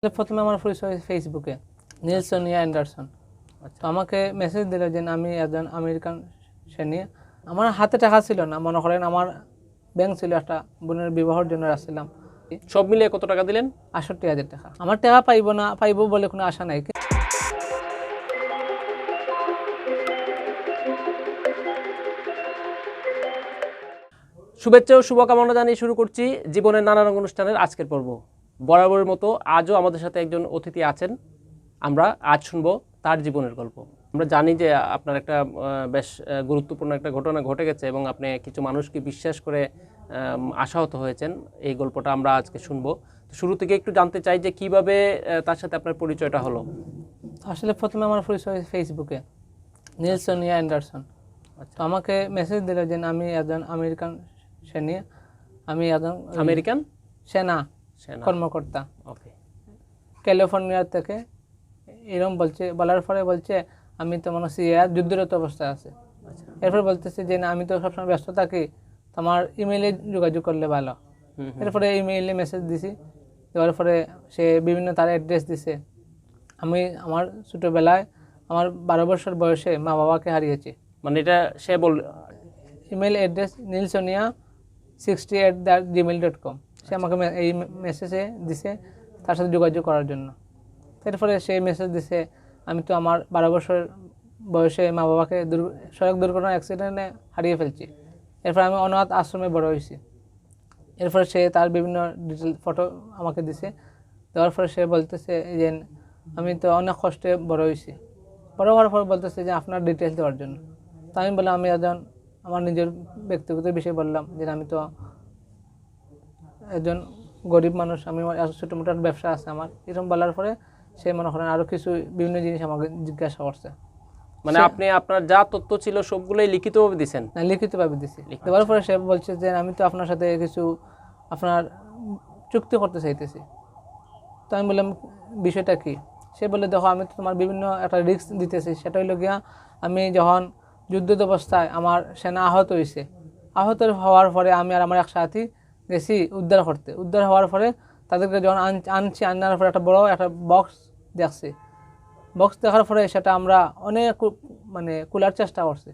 প্রথমে আমার পরিচয় ফেসবুকে নিলসনিয়া অ্যান্ডারসন। তো আমাকে মেসেজ দিল যে আমি একজন আমেরিকান সেনী। আমার হাতে টাকা ছিল না, মনে করেন আমার ব্যাংক ছিল, একটা বোনের বিবাহের জন্য আসছিলাম। সব মিলিয়ে কত টাকা দিলেন? ৬৮,০০০ টাকা। আমার টাকা পাইবো বলে কোনো আশা নাই। শুভেচ্ছা ও শুভকামনা জানিয়ে শুরু করছি জীবনের নানা রঙ অনুষ্ঠানের আজকের পর্ব। বরাবরের মতো আজও আমাদের সাথে একজন অতিথি আছেন। আমরা আজ শুনবো তার জীবনের গল্প। আমরা জানি যে আপনার একটা বেশ গুরুত্বপূর্ণ একটা ঘটনা ঘটে গেছে এবং আপনি কিছু মানুষকে বিশ্বাস করে আশাহত হয়েছেন। এই গল্পটা আমরা আজকে শুনবো। শুরু থেকে একটু জানতে চাই যে কিভাবে তার সাথে আপনার পরিচয়টা হলো। আসলে প্রথমে আমার পরিচয় ফেসবুকে নিলসনিয়া অ্যান্ডারসন। তো আমাকে মেসেজ দিল যে আমি একজন আমেরিকান সেনী, আমি একজন আমেরিকান সেনা কর্মকর্তা, ওকে, ক্যালিফোর্নিয়া থেকে। এরকম বলার পরে বলছে আমি তো মনে হচ্ছে যুদ্ধরত অবস্থায় আছে। এরপরে বলতেছে যে না, আমি তো সবসময় ব্যস্ত থাকি, তোমার ইমেইলে যোগাযোগ করলে ভালো। এরপরে ইমেইলে মেসেজ দিছি, দেওয়ার পরে সে বিভিন্ন তার অ্যাড্রেস দিছে। আমি আমার ছোটোবেলায় আমার 12 বছর বয়সে মা বাবাকে হারিয়েছি। মানে এটা সে ইমেল অ্যাড্রেস nilsonia60@gmail.com। সে আমাকে এই মেসেজে দিছে তার সাথে যোগাযোগ করার জন্য। এরপরে সে মেসেজ দিছে আমি তো আমার 12 বছর বয়সে মা বাবাকে সড়ক দুর্ঘটনা অ্যাক্সিডেন্টে হারিয়ে ফেলছি। এরপর আমি অনাথ আশ্রমে বড় হয়েছি। এরপরে সে তার বিভিন্ন ডিটেল ফটো আমাকে দিছে। দেওয়ার পরে সে বলতেছে যে আমি তো অনেক কষ্টে বড় হয়েছি। বড় হওয়ার পর বলতেছে যে আপনার ডিটেলস দেওয়ার জন্য। তো আমি বললাম আমি আমার নিজের ব্যক্তিগত বিষয় বললাম যে আমি তো একজন গরিব মানুষ, আমি ছোটো মোটো ব্যবসা আছে আমার। এরকম বলার পরে সে মনে করেন আরও কিছু বিভিন্ন জিনিস আমাকে জিজ্ঞাসা করছে। মানে আপনি আপনার যা তথ্য ছিল সবগুলোই লিখিতভাবে দিয়েছেন? না, লিখিতভাবে দিছি। দেওয়ার পরে সে বলছে যে আমি তো আপনার সাথে কিছু আপনার চুক্তি করতে চাইতেছি। তো আমি বললাম বিষয়টা কি? সে বলে দেখো আমি তো তোমার বিভিন্ন একটা রিস্ক দিতেছি। সেটা হইল গিয়া আমি যখন যুদ্ধ অবস্থায় আমার সেনা আহত হয়েছে, আহত হওয়ার পরে আমি আর আমার এক সাথী গেছি উদ্ধার করতে। উদ্ধার হওয়ার পরে তাদেরকে যখন আনার পরে একটা বড় একটা বক্স দেখছি। বক্স দেখার পরে সেটা আমরা অনেক খোলার চেষ্টা করছি।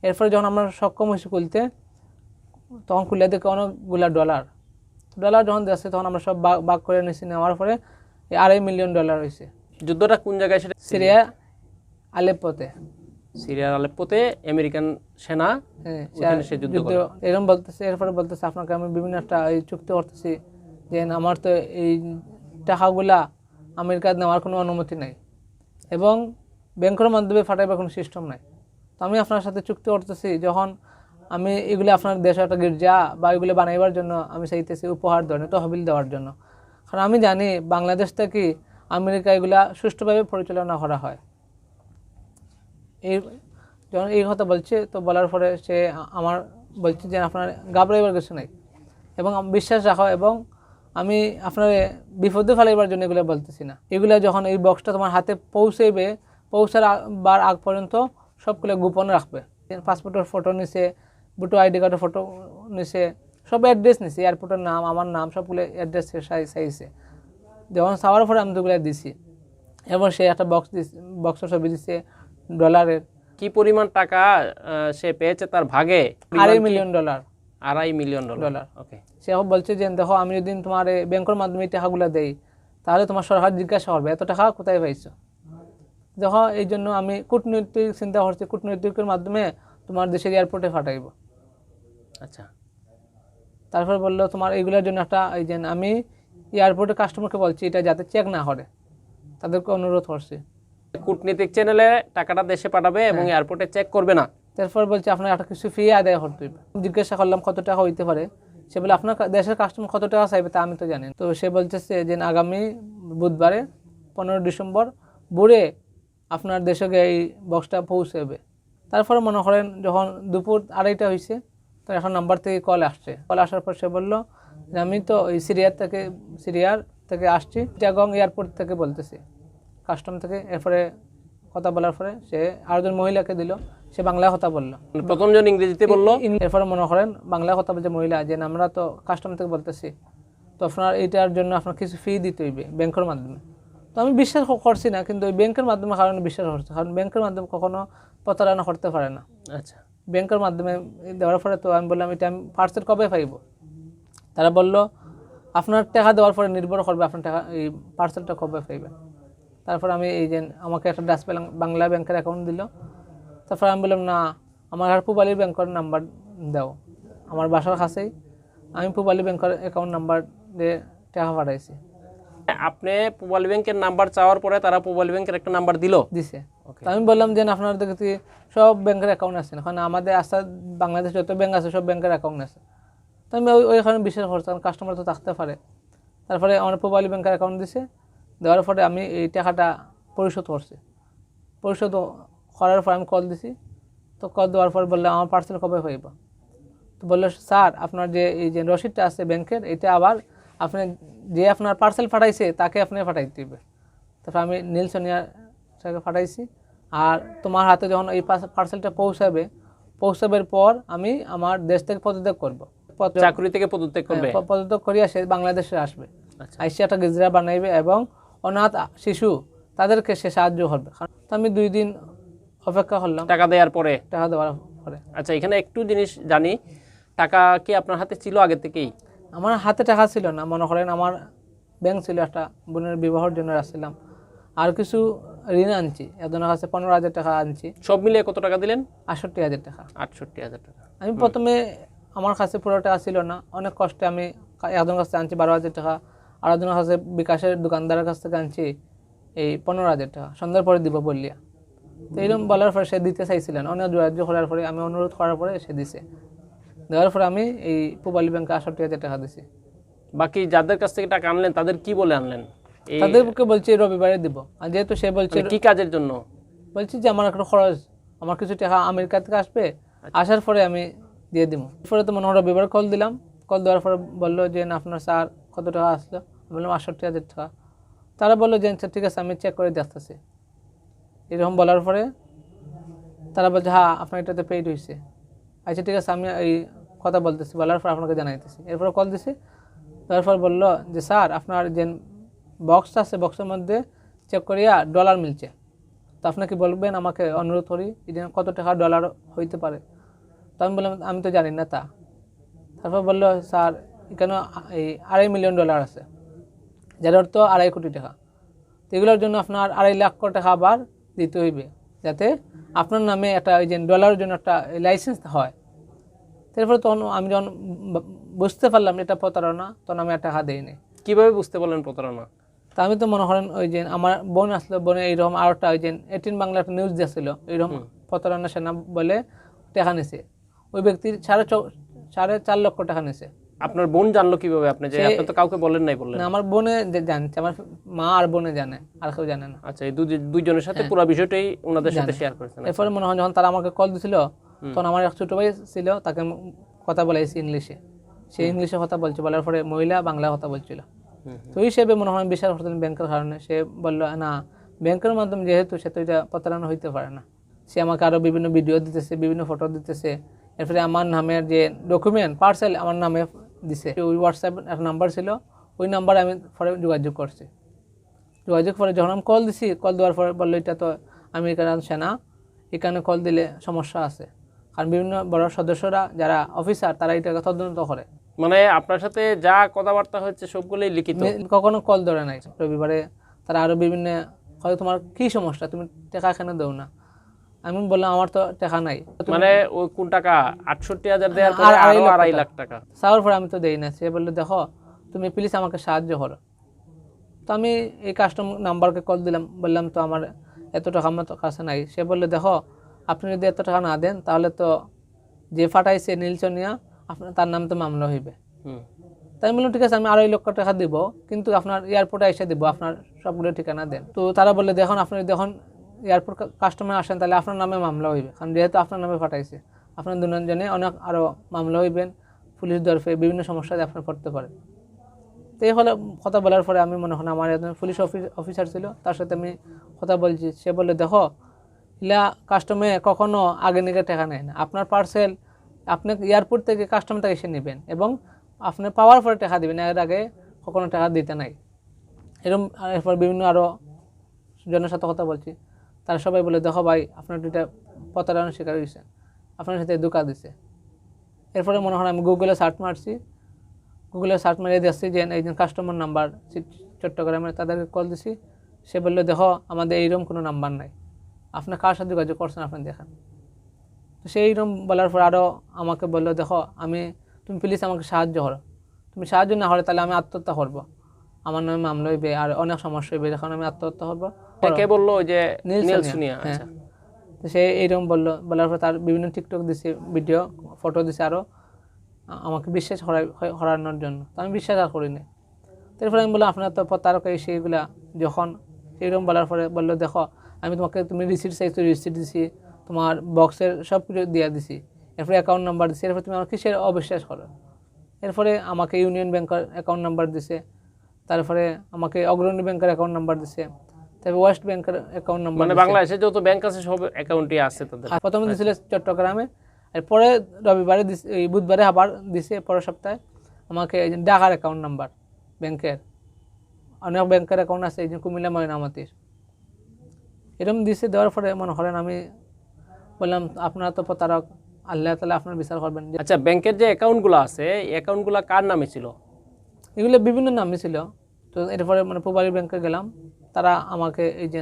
এরপরে যখন আমরা সক্ষম হয়েছি খুলতে, তখন খুলে দেখে অনেকগুলা ডলার যখন দেখছে তখন আমরা সব ভাগ করে নিয়েছি। নেওয়ার পরে $2.5 মিলিয়ন হয়েছে। যুদ্ধটা কোন জায়গায়? সেটা সিরিয়া আলেপ্পোতে। সিরিয়ার আলেপ্পোতে আমেরিকান সেনা সে যুদ্ধ করে। এরকম বলতেছে। এরপরে বলতেছে আপনাকে আমি বিভিন্ন একটা এই চুক্তি করতেছি যে আমার তো এই টাকাগুলা আমেরিকার নেওয়ার কোনো অনুমতি নাই এবং ব্যাংকের মাধ্যমে ফাটাইবার কোনো সিস্টেম নাই। তো আমি আপনার সাথে চুক্তি করতেছি যখন আমি এগুলো আপনার দেশে একটা গির্জা বা এগুলো বানাইবার জন্য আমি চাইতেছি উপহার ধরনের তহবিল দেওয়ার জন্য। কারণ আমি জানি বাংলাদেশ থেকে আমেরিকা এগুলা সুষ্ঠুভাবে পরিচালনা করা হয়। যখন এই কথা বলছে, তো বলার পরে সে আমার বলছে যে আপনার ঘাবড়াইবার কিছু নেই এবং বিশ্বাস রাখো, এবং আমি আপনার বিপদে ফেলাইবার জন্য এগুলো বলতেছি না। এগুলো যখন এই বক্সটা তোমার হাতে পৌঁছার আগ পর্যন্ত সবগুলো গোপন রাখবে। পাসপোর্টের ফটো নিছে, ভোটার আইডি কার্ডের ফটো নিছে, সব অ্যাড্রেস নিছে, এয়ারপোর্টের নাম, আমার নাম, সবগুলো অ্যাড্রেস চাইছে। যখন চাওয়ার পরে আমি তোগুলো দিছি এবং সে একটা বক্সের ছবি দিছে ডলারের। কি পরিমাণ টাকা সে পেয়েছে তার ভাগে? $2.5 মিলিয়ন। $2.5 মিলিয়ন। ওকে। সে বলছে যে দেখো আমি যদি তোমার ব্যাংকের মাধ্যমে এই টাকাগুলো দেই তাহলে তোমার সরকার জিজ্ঞাসা করবে এত টাকা কোথায় পাইছো। দেখো এই জন্য আমি কূটনৈতিক চিন্তা করছি, কূটনৈতিকের মাধ্যমে তোমার দেশের এয়ারপোর্টে পাঠাইব। আচ্ছা। তারপর বললো তোমার এইগুলোর জন্য একটা এই যে আমি এয়ারপোর্টে কাস্টমারকে বলছি এটা যাতে চেক না করে, তাদেরকে অনুরোধ করছি। কূটনীতিক চ্যানেলে টাকাটা দেশে পাঠাবে এবং এয়ারপোর্টে চেক করবে না। তারপর বলছে আপনার একটা কিছু ফি আদায় করতে হবে। জিজ্ঞাসা করলাম কত টাকা হইতে পারে। সে বলে আপনার দেশের কাস্টমার কত টাকা চাইবে তা আমি তো জানি। তো সে বলতেছে যে আগামী বুধবারে 15 ডিসেম্বর ভোরে আপনার দেশে এই বক্সটা পৌঁছাবে। তারপরে মনে করেন যখন দুপুর 2:30 হয়েছে, তো এখন নাম্বার থেকে কল আসার পর সে বললো যে আমি তো ওই সিরিয়ার থেকে আসছি, চিটাগং এয়ারপোর্ট থেকে বলতেছি, কাস্টম থেকে। এরপরে কথা বলার পরে সে আরেকজন মহিলাকে দিল, সে বাংলায় কথা বললো। প্রথমজন ইংরেজিতে বললো, এরপরে মনে করেন বাংলায় কথা বলছে মহিলা যে আমরা তো কাস্টম থেকে বলতেছি। তো আপনার এইটার জন্য আপনার কিছু ফি দিতে হইবে ব্যাংকের মাধ্যমে। তো আমি বিশ্বাস করছি না, কিন্তু ওই ব্যাংকের মাধ্যমে কারণে বিশ্বাস করছি, কারণ ব্যাংকের মাধ্যমে কখনো প্রতারণা করতে পারে না। আচ্ছা, ব্যাংকের মাধ্যমে দেওয়ার পরে তো আমি বললাম এটা আমি পার্সেল কবে পাইব? তারা বলল আপনার টাকা দেওয়ার পরে নির্ভর করবে আপনার টাকা এই পার্সেলটা কবে পাইবেন। তারপর আমি এই যে আমাকে একটা ডাচ বাংলা ব্যাংকের অ্যাকাউন্ট দিল। তারপর আমি বললাম না, আমার আর পূবালী ব্যাংকের নাম্বার দাও, আমার বাসার কাছেই। আমি পূবালী ব্যাংকের অ্যাকাউন্ট নাম্বার দিয়ে টাকা পাঠাইছি। আপনি পূবালী ব্যাংকের নাম্বার চাওয়ার পরে তারা পূবালী ব্যাংকের একটা নাম্বার দিছে। তো আমি বললাম যে আপনার দেখতে সব ব্যাংকের অ্যাকাউন্ট আছে, কারণ আমাদের আস্থা বাংলাদেশ যত ব্যাংক আছে সব ব্যাংকের অ্যাকাউন্ট আছে। তো আমি ওইখানে বিশ্বাস করছি, কারণ কাস্টমার তো থাকতে পারে। তারপরে আমার পূবালী ব্যাংকের অ্যাকাউন্ট দিছে, দেওয়ার পরে আমি এই টাকাটা পরিশোধ করছি। পরিশোধ করার পর আমি কল দিছি। তো কল দেওয়ার পর বললাম আমার পার্সেল কবে হইব? তো বললো স্যার আপনার যে এই যে রসিদটা আছে ব্যাংকের, এটা আবার আপনি যে আপনার পার্সেল পাঠাইছে তাকে আপনি পাঠাইতে দিবে। তারপর আমি নীল সোনিয়াকে পাঠাইছি। আর তোমার হাতে যখন এই পার্সেলটা পৌঁছাবের পর আমি আমার দেশ থেকে পদত্যাগ করবো, চাকরি থেকে পদত্যাগ করবে, পদত্যাগ করিয়া সে বাংলাদেশে আসবে। আইসে একটা গিজরা বানাইবে এবং অনাথ শিশু তাদেরকে সে সাহায্য করবে। তো আমি 2 দিন অপেক্ষা করলাম টাকা দেওয়ার পরে। পরে আচ্ছা, এখানে একটু জিনিস জানি, টাকা কি আপনার হাতে ছিল আগে থেকেই? আমার হাতে টাকা ছিল না, মনে করেন আমার ব্যাংক ছিল, একটা বোনের বিবাহের জন্য আসছিলাম, আর কিছু ঋণ আনছি, একজনের কাছে 15,000 টাকা আনছি। সব মিলিয়ে কত টাকা দিলেন? 68,000 টাকা। 68,000 টাকা। আমি প্রথমে আমার কাছে পুরো টাকা ছিল না, অনেক কষ্টে আমি একজনের কাছে আনছি 12,000 টাকা, আর একজনের কাছে বিকাশের দোকানদারের কাছ থেকে আনছি এই 15,000 টাকা, সন্ধ্যার পরে দিব বললিয়া। তো এইরকম বলার পরে সে দিতে চাইছিলেন, অনেক যোগাযোগ করার পরে আমি অনুরোধ করার পরে সে দিছে। দেওয়ার পরে আমি এই পূবালী ব্যাংকে 68,000 টাকা দিছি। বাকি যাদের কাছ থেকে টাকা আনলেন তাদের কি বলে আনলেন? তাদেরকে বলছি রবিবারে দিব, আর যেহেতু সে বলছে কি কাজের জন্য? বলছি যে আমার একটা খরচ, আমার কিছু টাকা আমেরিকা থেকে আসবে, আসার পরে আমি দিয়ে দিব। পরে তো মনে হয় রবিবার কল দিলাম। কল দেওয়ার পরে বললো যে না আপনার স্যার কত টাকা আসলো? বললাম 68,000 টাকা। তারা বললো যে ঠিক আছে আমি চেক করে দেখতেছি। এরকম বলার পরে তারা বলছে হ্যাঁ আপনার এটাতে পেইড হয়েছে। আচ্ছা ঠিক আছে, আমি এই কথা বলতেছি, বলার পর আপনাকে জানাইতেছি। এরপরে কল দিছি, তারপর বললো যে স্যার আপনার যে বক্স আছে বক্সের মধ্যে চেক করিয়া ডলার মিলছে, তো আপনাকে বলবেন আমাকে অনুরোধ করি এটা কত টাকা ডলার হইতে পারে। তো আমি বললাম আমি তো জানি না তা। তারপর বললো স্যার এখানে এই $2.5 মিলিয়ন আছে, যার অর্থ 2.5 কোটি টাকা। তো এগুলোর জন্য আপনার 2.5 লাখ টাকা আবার দিতে হইবে, যাতে আপনার নামে একটা ওই যে ডলারের জন্য একটা লাইসেন্স হয়। তারপরে তখন আমি যখন বুঝতে পারলাম এটা প্রতারণা, তখন আমি আর টাকা দিইনি। কিভাবে বুঝতে পারলেন প্রতারণা? তা আমি তো মনে করেন ওই যে আমার বোন আসলো, বোনে এইরকম আর একটা ওই যে 18 বাংলা একটা নিউজ দিয়েছিল, এইরকম প্রতারণা সেনা বলে টাকা নিছে। ওই ব্যক্তির 4.5 লক্ষ টাকা নিছে। আপনার বোন জানলো কিভাবে? আপনি যে আপনি তো কাউকে বলেন নাই বললেন? না, আমার বোনে জানছে, আমার মা আর বোনে জানে, আর কেউ জানে না। আচ্ছা, এই দুইজনের সাথে পুরো বিষয়টাই ওনাদের সাথে শেয়ার করেছেন। এরপরে মনে হয় যখন তারা আমাকে কল দিছিল, তখন আমার এক ছোট ভাই ছিল, তাকে কথা বলাইছি ইংলিশে। সে ইংলিশে কথা বলছে, বলার পরে মহিলা বাংলা কথা বলছিল। তো ওই হিসেবে মনে হয় বিশ্বাস করতেন ব্যাংকের কারণে। সে বললো না ব্যাংকের মাধ্যমে যেহেতু, সে তো এটা প্রতারণা হইতে পারে না। সে আমাকে আরও বিভিন্ন ভিডিও দিতেছে, বিভিন্ন ফটো দিতেছে। এরপরে আমার নামের যে ডকুমেন্ট পার্সেল আমার নামে দিছে। ওই হোয়াটসঅ্যাপ একটা নাম্বার ছিল, ওই নাম্বারে আমি পরে যোগাযোগ করছি। যোগাযোগ করে যখন আমি কল দিছি, কল দেওয়ার পরে বললো এটা তো আমেরিকার সেনা, এখানে কল দিলে সমস্যা আছে, কারণ বিভিন্ন বড় সদস্যরা যারা অফিসার তারা এটাকে তদন্ত করে। মানে আপনার সাথে যা কথাবার্তা হচ্ছে সবগুলোই লিখিত, কখনো কল ধরে নাই। রবিবারে তারা আরও বিভিন্ন হয় তোমার কী সমস্যা, তুমি টাকা কেন দেও না? আমি বললাম আমার তো টাকা নাই। মানে ওই কোন টাকা 68,000 দেওয়ার পরে আরো 2.5 লাখ টাকা চাওয়ার পরে আমি তো দেই না। সে বললো দেখো তুমি প্লিজ আমাকে সাহায্য করো। তো আমি এই কাস্টমার নাম্বারকে কল দিলাম, বললাম তো আমার এত টাকা আমার কাছে নাই। সে বললো দেখো আপনি যদি এত টাকা না দেন তাহলে তো যে ফাটাইছে নীলচনিয়া আপনার তার নাম তো মামলা হইবে। তাই আমি বললাম ঠিক আছে আমি 2.5 লক্ষ টাকা দিব, কিন্তু আপনার এয়ারপোর্টে এসে দিব, আপনার সবগুলো ঠিকানা দেন। তো তারা বললে দেখুন আপনি যখন এয়ারপোর্ট কাস্টমার আসেন তাহলে আপনার নামে মামলা হইবে, কারণ যেহেতু আপনার নামে ফাটাইছে আপনার দুজনে অনেক আরও মামলা হইবেন, পুলিশ দরফে বিভিন্ন সমস্যায় আপনার পড়তে পারে। তো এই হলে কথা বলার পরে আমি মনে হয় আমার একজন পুলিশ অফিসার ছিল, তার সাথে আমি কথা বলছি। সে বললে দেখো ইলা কাস্টমে কখনো আগে নিকে টাকা নেয় না, আপনার পার্সেল আপনি এয়ারপোর্ট থেকে কাস্টমার থেকে এসে নেবেন এবং আপনি পাওয়ার পরে টাকা দেবেন, এর আগে কখনো টাকা দিতে নাই। এরকম এরপর বিভিন্ন আরও জনের সাথে কথা বলছি, তারা সবাই বলে দেখো ভাই আপনার দুইটা প্রতারণার শিকার হয়েছে, আপনার সাথে ধোঁকা দিছে। এরপরে মনে হয় আমি গুগলে সার্চ মারছি, গুগলে সার্চ মারিয়ে দেখছি যে একজন কাস্টমার নাম্বার চট্টগ্রামের, তাদেরকে কল দিছি। সে বললো দেখো আমাদের এইরকম কোনো নাম্বার নাই, আপনি কার সাথে যোগাযোগ করছেন আপনি দেখান। তো সেইরকম বলার পর আরও আমাকে বললো দেখো তুমি প্লিজ আমাকে সাহায্য করো, তুমি সাহায্য না হলে তাহলে আমি আত্মহত্যা করবো, আমার নামে মামলা হইবে আর অনেক সমস্যা হইবে, যখন আমি আত্মহত্যা করবো। কে বললো যে নীল সুনিয়া? হ্যাঁ, আচ্ছা, তো সে এইরকম বললো, বলার পর তার বিভিন্ন টিকটক দিছে, ভিডিও ফটো দিছে আরও আমাকে বিশ্বাস হরানোর জন্য। তো আমি বিশ্বাস আর করিনি। তারপরে আমি বললাম আপনার তো প্রতারক সেইগুলা, যখন এইরকম বলার পরে বললো দেখো আমি তুমি রিসিট চাইছো, রিসিট দিছি, তোমার বক্সের সব কিছু দিয়ে দিছি, এরপরে অ্যাকাউন্ট নাম্বার দিছি, এরপরে তুমি আমার কিসের অবিশ্বাস করো। এরপরে আমাকে ইউনিয়ন ব্যাংকের অ্যাকাউন্ট নাম্বার দিছে, তারপরে আমাকে অগ্রণী ব্যাংকের অ্যাকাউন্ট নাম্বার দিছে, তারপরে ওয়েস্ট ব্যাংকের অ্যাকাউন্ট নাম্বার, মানে বাংলাদেশে যত ব্যাংক আছে সব অ্যাকাউন্টই আছে তাদের। প্রথমে দিছিল চট্টগ্রামে, এরপরে রবিবারে এই বুধবারে আবার দিছে, পরের সপ্তাহে আমাকে এই যে ঢাকার অ্যাকাউন্ট নাম্বার ব্যাংকের, অনেক ব্যাংকের অ্যাকাউন্ট আছে এই যে কুমিল্লা ময়নামতির, এরকম দিছে। দেওয়ার পরে মনে করেন আমি বললাম আপনারা তো প্রতারক, আল্লাহ তাআলা আপনার বিচার করবেন। আচ্ছা, ব্যাংকের যে অ্যাকাউন্টগুলো আছে এই অ্যাকাউন্টগুলো কার নামে ছিল? এগুলো বিভিন্ন নামে ছিল। তো এরপরে পূবালী ব্যাংকে গেলাম, তারা আমাকে এই যে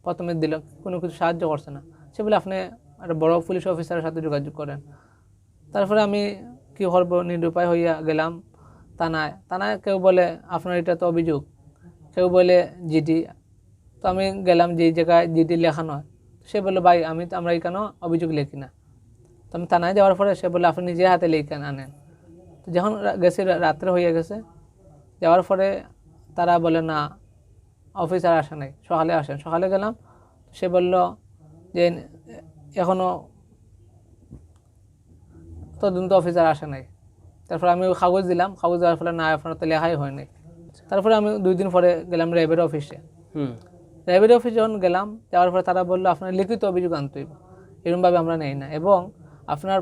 প্রথমে দিল, কোনো কিছু সাহায্য করছে না। সে বলে আপনি একটা বড় পুলিশ অফিসারের সাথে যোগাযোগ করেন। তারপরে আমি কী করবো, নিরুপায় হইয়া গেলাম থানায়। কেউ বলে আপনার এটা তো অভিযোগ, কেউ বলে জিডি। তো আমি গেলাম যে জায়গায় জিডি লেখানো হয়, সে বললো ভাই আমরা এখানেও অভিযোগ লিখি না। তো আমি থানায় যাওয়ার পরে সে বললো আপনি নিজের হাতে লিখে আনেন। তো যখন গেছি রাত্রে হয়ে গেছে, যাওয়ার পরে তারা বলে না অফিসার আসে নাই, সকালে আসেন। সকালে গেলাম, সে বলল যে এখনও তদন্ত অফিসার আসে নাই। তারপরে আমি কাগজ দিলাম, কাগজ দেওয়ার ফলে না আপনার তো লেখাই হয় নাই। তারপরে আমি 2 দিন পরে গেলাম র্যাবের অফিসে। র্যাবের অফিসে যখন গেলাম, যাওয়ার পরে তারা বললো আপনার লিখিত অভিযোগ আনতে হবে, এরকমভাবে আমরা নেই না, এবং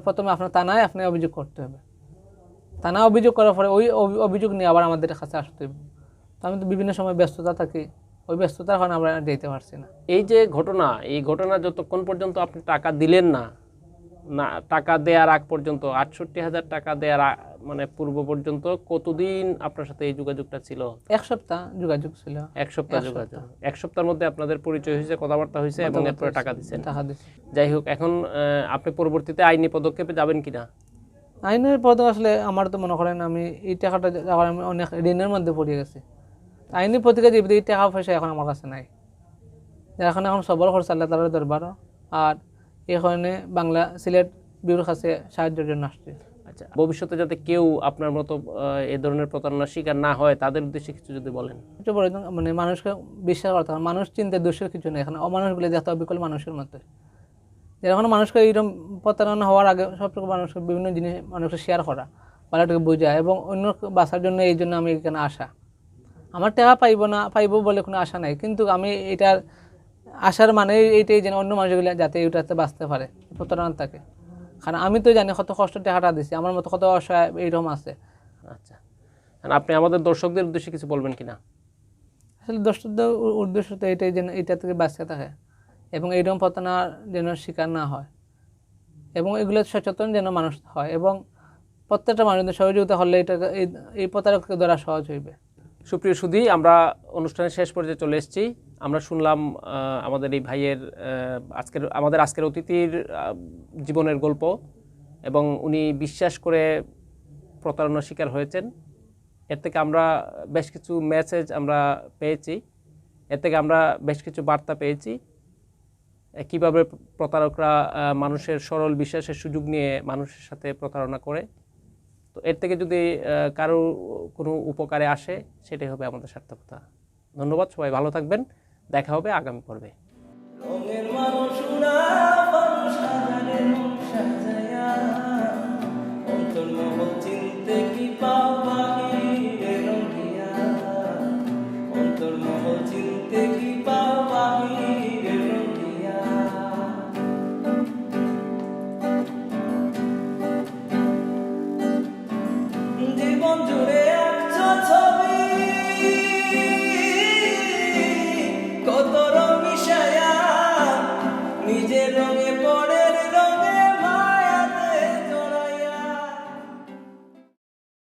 প্রথমে আপনার থানায় আপনি অভিযোগ করতে হবে। থানা অভিযোগ করার পরে ওই অভিযোগ নিয়ে আবার আমাদের কাছে আসতে হবে। তো আমি তো বিভিন্ন সময় ব্যস্ততা থাকি, ওই ব্যস্ততার কারণে আমরা যেতে পারছি না। এই যে এই ঘটনা যতক্ষণ পর্যন্ত আপনি টাকা দিলেন না, টাকা দেওয়ার আগ পর্যন্ত ৬৮,০০০ টাকা দেওয়ার মানে পূর্ব পর্যন্ত কতদিন আপনার সাথে এই যোগাযোগটা ছিল? 1 সপ্তাহ যোগাযোগ ছিল। 1 সপ্তাহ যোগাযোগ। 1 সপ্তাহের মধ্যে আপনাদের পরিচয় হয়েছে, কথাবার্তা হয়েছে এবং এরপরে টাকা দিচ্ছেন। যাই হোক, এখন আপনি পরবর্তীতে আইনি পদক্ষেপে যাবেন কিনা? আইনের পদ আসলে আমার তো মনে করেন আমি এই টাকাটা যখন আমি অনেক ঋণের মধ্যে পড়ে গেছি, আইনি প্রতিকার জীবিত এই টাকা পয়সা এখন আমার কাছে নাই, যার এখন সবল খরচ আল্লাহ তাআলার দরবারও, আর এখানে বাংলা সিলেট ব্যুরোর কাছে সাহায্যের জন্য আসছে। আচ্ছা, ভবিষ্যতে যাতে কেউ আপনার মতো এই ধরনের প্রতারণার শিকার না হয় তাদের উদ্দেশ্যে কিছু যদি বলেন। সবচেয়ে বড় মানে মানুষকে বিশ্বাস করতে হবে, মানুষ চিন্তা দোষের কিছু নেই, এখানে অমানুষগুলো যাতে অবিকল মানুষের মতো। যেরকম মানুষকে এইরকম প্রতারণা হওয়ার আগে সবটুকু মানুষকে বিভিন্ন জিনিস মানুষকে শেয়ার করা, ভালোটুকু বোঝা, এবং অন্য বাঁচার জন্য এই জন্য আমি এখানে আসা। আমার টাকা পাইবো বলে কোনো আশা নাই, কিন্তু আমি এটার আশার মানে এইটাই যেন অন্য মানুষগুলো যাতে এটাতে বাঁচতে পারে, প্রতারণা থাকে। কারণ আমি তো জানি কত কষ্ট টাকাটা দিচ্ছি, আমার মতো কত অসহায় এইরকম আছে। আচ্ছা, আপনি আমাদের দর্শকদের উদ্দেশ্যে কিছু বলবেন কিনা? আসলে দর্শকদের উদ্দেশ্য তো এটাই যেন এটা থেকে বাঁচতে থাকে, এবং এইরকম প্রতারণার যেন শিকার না হয়, এবং এগুলো সচেতন যেন মানুষ হয়, এবং প্রত্যেকটা মানুষদের সহযোগিতা হলে এটা এই প্রতারককে ধরা সহজ হইবে। সুপ্রিয় সুধী, আমরা অনুষ্ঠানের শেষ পর্যায়ে চলে এসেছি। আমরা শুনলাম আমাদের এই ভাইয়ের আজকের অতিথির জীবনের গল্প, এবং উনি বিশ্বাস করে প্রতারণার শিকার হয়েছেন। এর থেকে আমরা বেশ কিছু মেসেজ আমরা পেয়েছি, এর থেকে আমরা বেশ কিছু বার্তা পেয়েছি, কীভাবে প্রতারকরা মানুষের সরল বিশ্বাসের সুযোগ নিয়ে মানুষের সাথে প্রতারণা করে। তো এর থেকে যদি কারো কোনো উপকারে আসে সেটাই হবে আমাদের সার্থকতা। ধন্যবাদ, সবাই ভালো থাকবেন, দেখা হবে আগামী পর্বে।